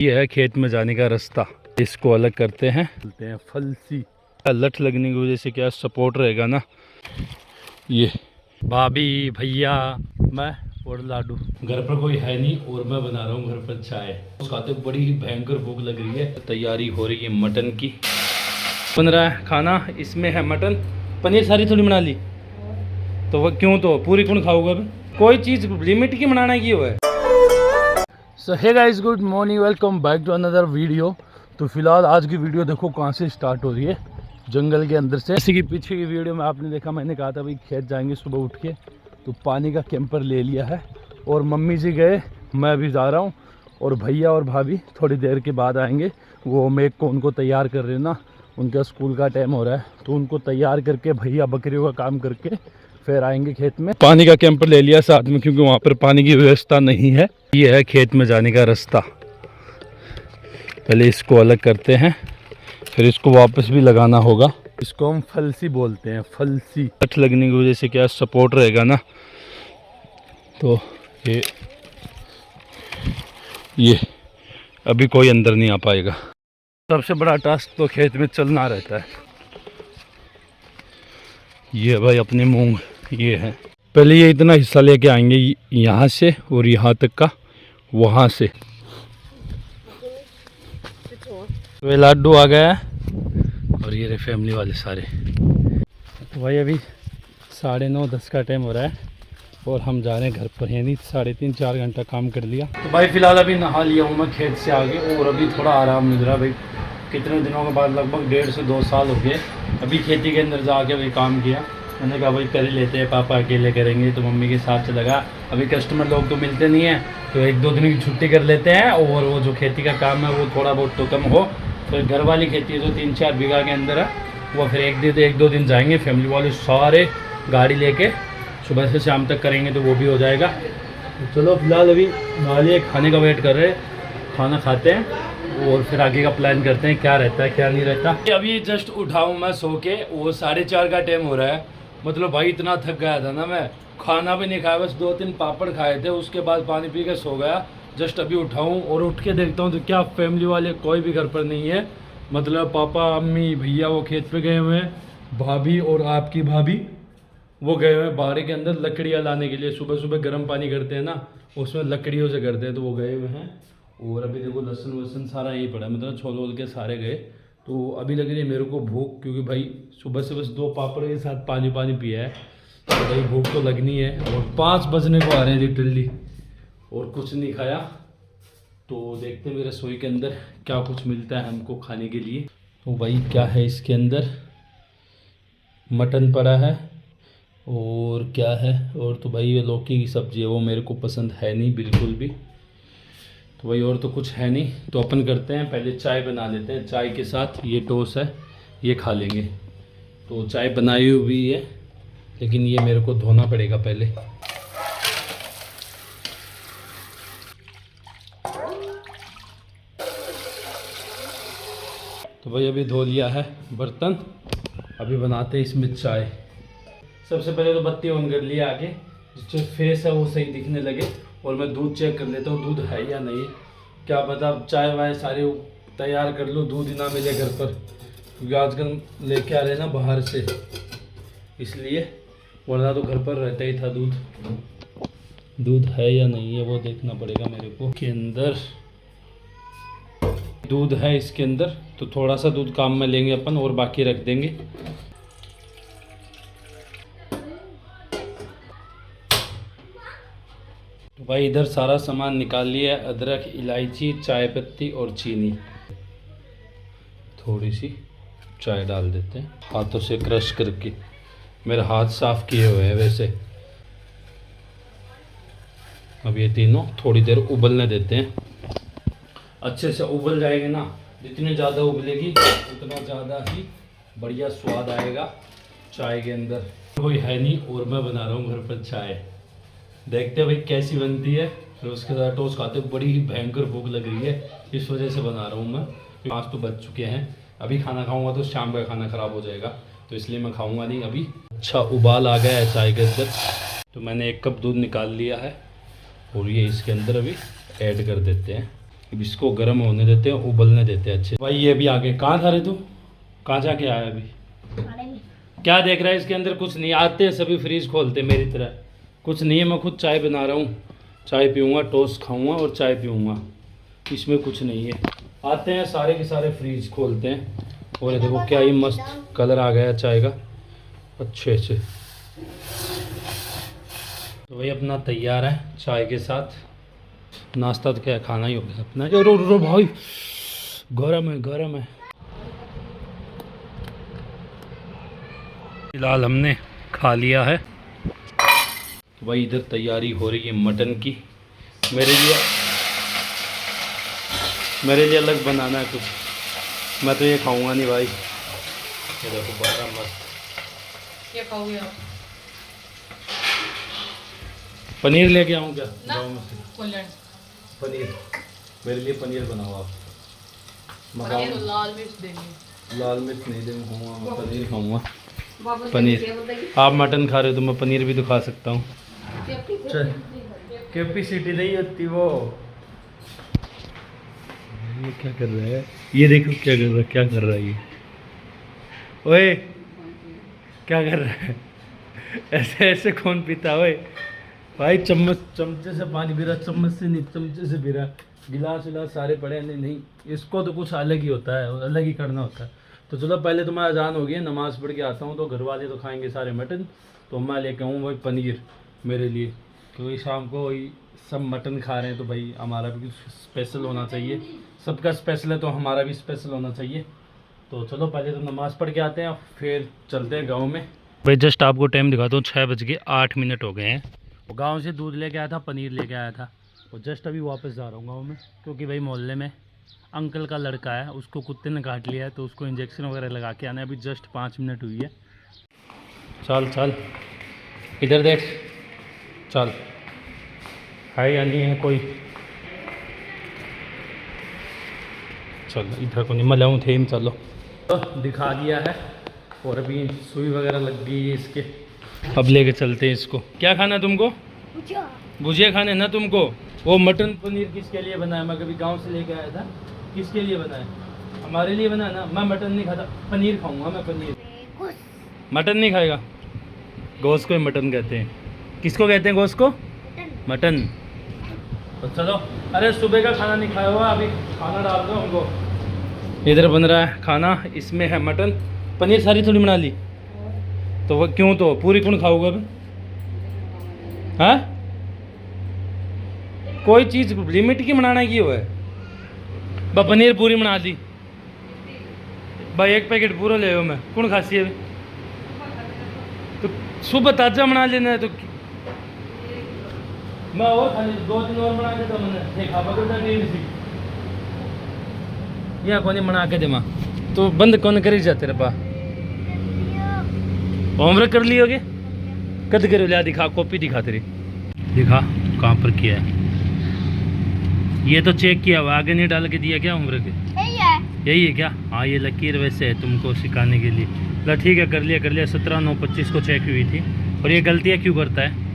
ये है खेत में जाने का रास्ता। इसको अलग करते हैं, बोलते हैं फलसी। लठ लगने की वजह से क्या सपोर्ट रहेगा ना। ये भाभी भैया मैं और लाडू, घर पर कोई है नहीं और मैं बना रहा हूँ घर पर चाय। उस खाते बड़ी ही भयंकर भूख लग रही है। तैयारी हो रही है मटन की, बन रहा है खाना। इसमें है मटन, पनीर सारी थोड़ी बना ली तो वह क्यों, तो पूरी कौन खाऊंगा। कोई चीज़ लिमिट की बनाना की हुआ है। So hey guys, good morning, welcome back to another video. तो फिलहाल आज की वीडियो देखो कहाँ से स्टार्ट हो रही है, जंगल के अंदर से। जैसे कि पीछे की वीडियो में आपने देखा, मैंने कहा था भाई खेत जाएंगे सुबह उठ के, तो पानी का कैंपर ले लिया है और मम्मी जी गए, मैं अभी जा रहा हूँ और भैया और भाभी थोड़ी देर के बाद आएंगे। वो मेघ को उनको तैयार कर रहे हैं ना, उनका स्कूल का टाइम हो रहा है, तो उनको तैयार करके भैया बकरियों का काम करके फिर आएंगे खेत में। पानी का कैंपर ले लिया साथ में, क्योंकि वहाँ पर पानी की व्यवस्था नहीं है। ये है खेत में जाने का रास्ता। पहले इसको अलग करते हैं, फिर इसको वापस भी लगाना होगा। इसको हम फलसी बोलते हैं, फलसी। लठ लगने की वजह से क्या सपोर्ट रहेगा ना। तो ये अभी कोई अंदर नहीं आ पाएगा। सबसे बड़ा टास्क तो खेत में चलना रहता है। ये भाई अपने मूंग ये है। पहले ये इतना हिस्सा लेके आएंगे यहाँ से और यहाँ तक का, वहाँ से। तो लाडू आ गया है और ये रहे फैमिली वाले सारे। तो भाई अभी 9:30-10 का टाइम हो रहा है और हम जा रहे हैं घर पर। यानी 3.5-4 घंटा काम कर लिया। तो भाई फिलहाल अभी नहा लिया हूँ मैं खेत से आगे, और अभी थोड़ा आराम मिल रहा है। भाई कितने दिनों के बाद, लगभग 1.5 से 2 साल हो गए अभी खेती के अंदर जाके भाई काम किया। मैंने कहा भाई कर ही लेते हैं, पापा अकेले करेंगे तो मम्मी के साथ चलेगा। अभी कस्टमर लोग तो मिलते नहीं हैं, तो 1-2 दिन की छुट्टी कर लेते हैं और वो जो खेती का काम है वो थोड़ा बहुत तो कम हो। फिर घर वाली खेती है जो 3-4 बीघा के अंदर है, वो फिर 1-2 दिन जाएंगे फैमिली वाले सारे गाड़ी लेके, सुबह से शाम तक करेंगे तो वो भी हो जाएगा। तो चलो फिलहाल अभी नहा लिए, खाने का वेट कर रहे हैं, खाना खाते हैं और फिर आगे का प्लान करते हैं क्या रहता है क्या नहीं रहता। अभी जस्ट उठाऊँ मैं सो के, वो 4:30 का टाइम हो रहा है। मतलब भाई इतना थक गया था ना, मैं खाना भी नहीं खाया, बस 2-3 पापड़ खाए थे, उसके बाद पानी पी के सो गया। जस्ट अभी उठाऊँ और उठ के देखता हूँ तो क्या फैमिली वाले कोई भी घर पर नहीं है। मतलब पापा अम्मी भैया वो खेत पे गए हुए हैं, भाभी और आपकी भाभी वो गए हुए हैं बाड़े के अंदर लकड़ियाँ लाने के लिए। सुबह सुबह गर्म पानी करते हैं ना, उसमें लकड़ियों से करते हैं, तो वो गए हुए हैं। और अभी देखो लहसुन वसन सारा यही पड़ा, मतलब छोल वोल के सारे गए। तो अभी लग रही है मेरे को भूख, क्योंकि भाई सुबह से बस 2 पापड़ के साथ पानी पिया है, तो भाई भूख तो लगनी है। और 5 बजने को आ रहे हैं लिटरली, और कुछ नहीं खाया। तो देखते हैं मेरे रसोई के अंदर क्या कुछ मिलता है हमको खाने के लिए। तो भाई क्या है इसके अंदर, मटन पड़ा है और क्या है, और तो भाई ये लौकी की सब्ज़ी है, वो मेरे को पसंद है नहीं बिल्कुल भी। तो भाई और तो कुछ है नहीं, तो अपन करते हैं पहले चाय बना लेते हैं। चाय के साथ ये टोस्ट है, ये खा लेंगे। तो चाय बनाई हुई है, लेकिन ये मेरे को धोना पड़ेगा पहले। तो भाई अभी धो लिया है बर्तन, अभी बनाते हैं इसमें चाय। सबसे पहले तो बत्ती ऑन कर लिया आगे, जो फेस है वो सही दिखने लगे। और मैं दूध चेक कर लेता हूँ दूध है या नहीं। क्या पता चाय वाय सारे तैयार कर लूँ, दूध ही ना मिले घर पर, क्योंकि आजकल लेके आ रहे हैं ना बाहर से, इसलिए। वरना तो घर पर रहता ही था दूध। दूध है या नहीं है वो देखना पड़ेगा मेरे को। के अंदर दूध है इसके अंदर, तो थोड़ा सा दूध काम में लेंगे अपन और बाकी रख देंगे। तो भाई इधर सारा सामान निकाल लिया है, अदरक, इलायची, चाय पत्ती और चीनी। थोड़ी सी चाय डाल देते हैं हाथों से क्रश करके, मेरे हाथ साफ किए हुए हैं वैसे। अब ये तीनों थोड़ी देर उबलने देते हैं, अच्छे से उबल जाएंगे ना। जितनी ज़्यादा उबलेगी उतना ज़्यादा ही बढ़िया स्वाद आएगा चाय के अंदर। कोई है नहीं और मैं बना रहा हूँ घर पर चाय, देखते हैं भाई कैसी बनती है। फिर उसके साथ टोस्ट खाते, बड़ी ही भयंकर भूख लग रही है, इस वजह से बना रहा हूँ मैं। 5 तो बज चुके हैं, अभी खाना खाऊंगा तो शाम का खाना ख़राब हो जाएगा, तो इसलिए मैं खाऊंगा नहीं अभी। अच्छा उबाल आ गया है चाय के अंदर, तो मैंने 1 कप दूध निकाल लिया है और ये इसके अंदर अभी ऐड कर देते हैं। अब इसको गर्म होने देते हैं, उबलने देते हैं अच्छे। भाई ये भी आगे कहाँ था रे तू, कहाँ जाके आया अभी? क्या देख रहा है इसके अंदर? कुछ नहीं, आते हैं सभी फ्रीज खोलते मेरी तरह, कुछ नहीं है। मैं खुद चाय बना रहा हूँ, चाय पीऊँगा, टोस्ट खाऊँगा और चाय पीऊँगा, इसमें कुछ नहीं है। आते हैं सारे के सारे फ्रीज खोलते हैं। और ये देखो क्या ही मस्त कलर आ गया चाय का, अच्छे अच्छे। तो भाई अपना तैयार है चाय के साथ नाश्ता। तो क्या है, खाना ही हो गया अपना। रो रो भाई, गरम है गरम है। फिलहाल हमने खा लिया है। तो भाई इधर तैयारी हो रही है मटन की। मेरे लिए अलग बनाना है कुछ, मैं तो ये खाऊंगा नहीं भाई। ये देखो बड़ा मस्त। क्या खाओगे आप? पनीर लेके आऊँ क्या ना, गाँव में से? पनीर मेरे लिए पनीर बनाओ आप। पनीर तो लाल मिर्च देंगे। लाल मिर्च नहीं दूँगा, मैं पनीर खाऊंगा। पनीर आप मटन खा रहे हो तो मैं पनीर भी तो खा सकता हूँ। कैपेसिटी नहीं होती वो। ये क्या कर रहा है, ये देखो क्या कर रहा है, क्या कर रहा है ये। ओए क्या कर रहा है, ऐसे ऐसे कौन पीता ओए भाई? चमचे से पानी पी रहा, चम्मच से नहीं चमचे से पी रहा। गिलास विलास सारे पड़े हैं। नहीं, इसको तो कुछ अलग ही होता है, अलग ही करना होता है। तो चलो पहले तो मैं अजान हो गई, नमाज़ पढ़ के आता हूँ। तो घर वाले तो खाएंगे सारे मटन, तो मैं लेके आऊँ भाई पनीर मेरे लिए, क्योंकि शाम को वही सब मटन खा रहे हैं। तो भाई हमारा भी कुछ स्पेशल होना चाहिए, सबका स्पेशल है तो हमारा भी स्पेशल होना चाहिए। तो चलो पहले तो नमाज़ पढ़ के आते हैं, फिर चलते हैं गाँव में। भाई जस्ट आपको टाइम दिखाता हूँ, 6:08 हो गए हैं। और गाँव से दूध लेके आया था, पनीर लेके आया था, और जस्ट अभी वापस जा रहा हूँ गाँव में, क्योंकि भाई मोहल्ले में अंकल का लड़का है, उसको कुत्ते ने काट लिया है, तो उसको इंजेक्शन वगैरह लगा के आना है। अभी जस्ट 5 मिनट हुई है। चल चल इधर देख, चल है या नहीं है कोई? चलो इधर को नहीं मलाऊँ थे, चलो तो दिखा दिया है। और अभी सुई वगैरह लग गई है इसके, अब लेके चलते हैं इसको। क्या खाना है तुमको? भुजिया खाने ना तुमको? वो मटन पनीर किसके लिए बनाया? मैं कभी गांव से लेके आया था, किसके लिए बनाया? हमारे लिए बनाया ना। मैं मटन नहीं खाता, पनीर खाऊंगा मैं। पनीर, मटन नहीं खाएगा? गोश्त को ही मटन कहते हैं। किसको कहते हैं गोश्त को? मटन। तो चलो, अरे सुबह का खाना नहीं खाया हुआ, अभी खाना डाल दो हमको। इधर बन रहा है खाना, इसमें है मटन। पनीर सारी थोड़ी बना ली तो वो क्यों, तो पूरी कौन खाऊंगा अभी? हाँ, कोई चीज़ लिमिट की बनाना की हुआ है। बा पनीर पूरी बना दी भाई, 1 पैकेट पूरा ले मैं, कौन खासी है अभी? तो सुबह ताजा बना लेना है। तो मैं और खाली 2-3 और बना देता मैंने, देखा बगल सी यहाँ कौन बना के दे माँ, तो बंद कौन करी जाते रे पा? होमवर्क कर लियोगे? कद करो, लिया दिखा, कॉपी दिखा तेरी, दिखा कहाँ पर किया है। ये तो चेक किया हुआ, आगे नहीं डाल के दिया क्या होमवर्क? यही है क्या? हाँ ये लकीर वैसे है तुमको सिखाने के लिए। ला ठीक है, कर लिया 17/9/25 को चेक हुई थी। और ये गलतियाँ क्यों करता है?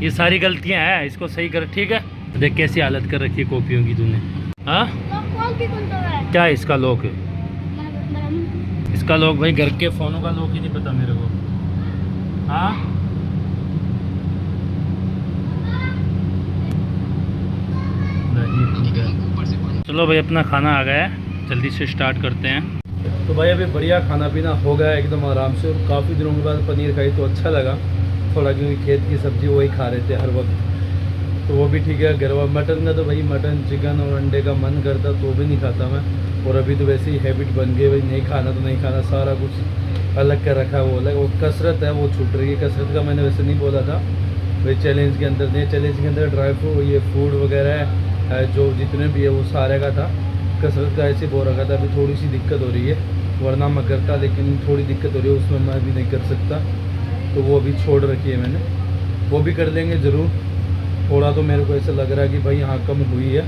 ये सारी गलतियाँ हैं, इसको सही कर। ठीक है, देख कैसी हालत कर रखी है कॉपियों की तूने। हाँ क्या है इसका लॉक है? इसका लॉक भाई घर के फ़ोनों का लॉक ही नहीं पता मेरे को। हाँ चलो भाई अपना खाना आ गया है, जल्दी से स्टार्ट करते हैं। तो भाई अभी बढ़िया खाना पीना हो गया एकदम आराम से। और काफ़ी दिनों के बाद पनीर खाई तो अच्छा लगा थोड़ा, क्योंकि खेत की सब्ज़ी वही खा रहे थे हर वक्त, तो वो भी ठीक है। घर मटन का तो भाई मटन चिकन और अंडे का मन करता तो भी नहीं खाता मैं। और अभी तो वैसे ही हैबिट बन गई भाई, नहीं खाना तो नहीं खाना, सारा कुछ अलग कर रखा है। वो अलग, वो कसरत है वो छूट रही है। कसरत का मैंने वैसे नहीं बोला था भाई, चैलेंज के अंदर नहीं, चैलेंज के अंदर ड्राई फ्रूट ये फूड वगैरह है जो जितने भी है वो सारे का था। कसरत का ऐसे बोल रखा था। अभी थोड़ी सी दिक्कत हो रही है, वरना मैं करता, लेकिन थोड़ी दिक्कत हो रही है उसमें मैं भी नहीं कर सकता, तो वो अभी छोड़ रखी है मैंने। वो भी कर लेंगे ज़रूर। थोड़ा तो मेरे को ऐसा लग रहा है कि भाई यहाँ कम हुई है।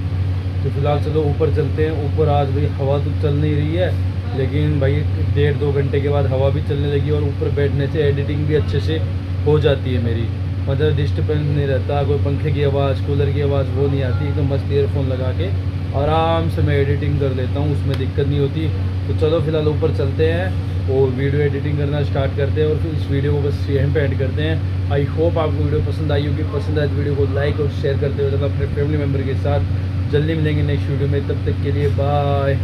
तो फिलहाल चलो ऊपर चलते हैं। ऊपर आज भाई हवा तो चल नहीं रही है, लेकिन भाई 1.5-2 घंटे के बाद हवा भी चलने लगी। और ऊपर बैठने से एडिटिंग भी अच्छे से हो जाती है मेरी, मतलब डिस्टर्बेंस नहीं रहता। कोई पंखे की आवाज़, कूलर की आवाज़ वो नहीं आती, एकदम मस्त ईयरफोन लगा के आराम से मैं एडिटिंग कर लेता हूँ, उसमें दिक्कत नहीं होती। तो चलो फिलहाल ऊपर चलते हैं और वीडियो एडिटिंग करना स्टार्ट करते हैं और फिर इस वीडियो को बस यहीं पे एंड करते हैं। आई होप आपको वीडियो पसंद आई होगी। पसंद आए तो वीडियो को लाइक और शेयर करते हुए अपने फैमिली मेम्बर के साथ। जल्दी मिलेंगे नेक्स्ट वीडियो में, तब तक के लिए बाय।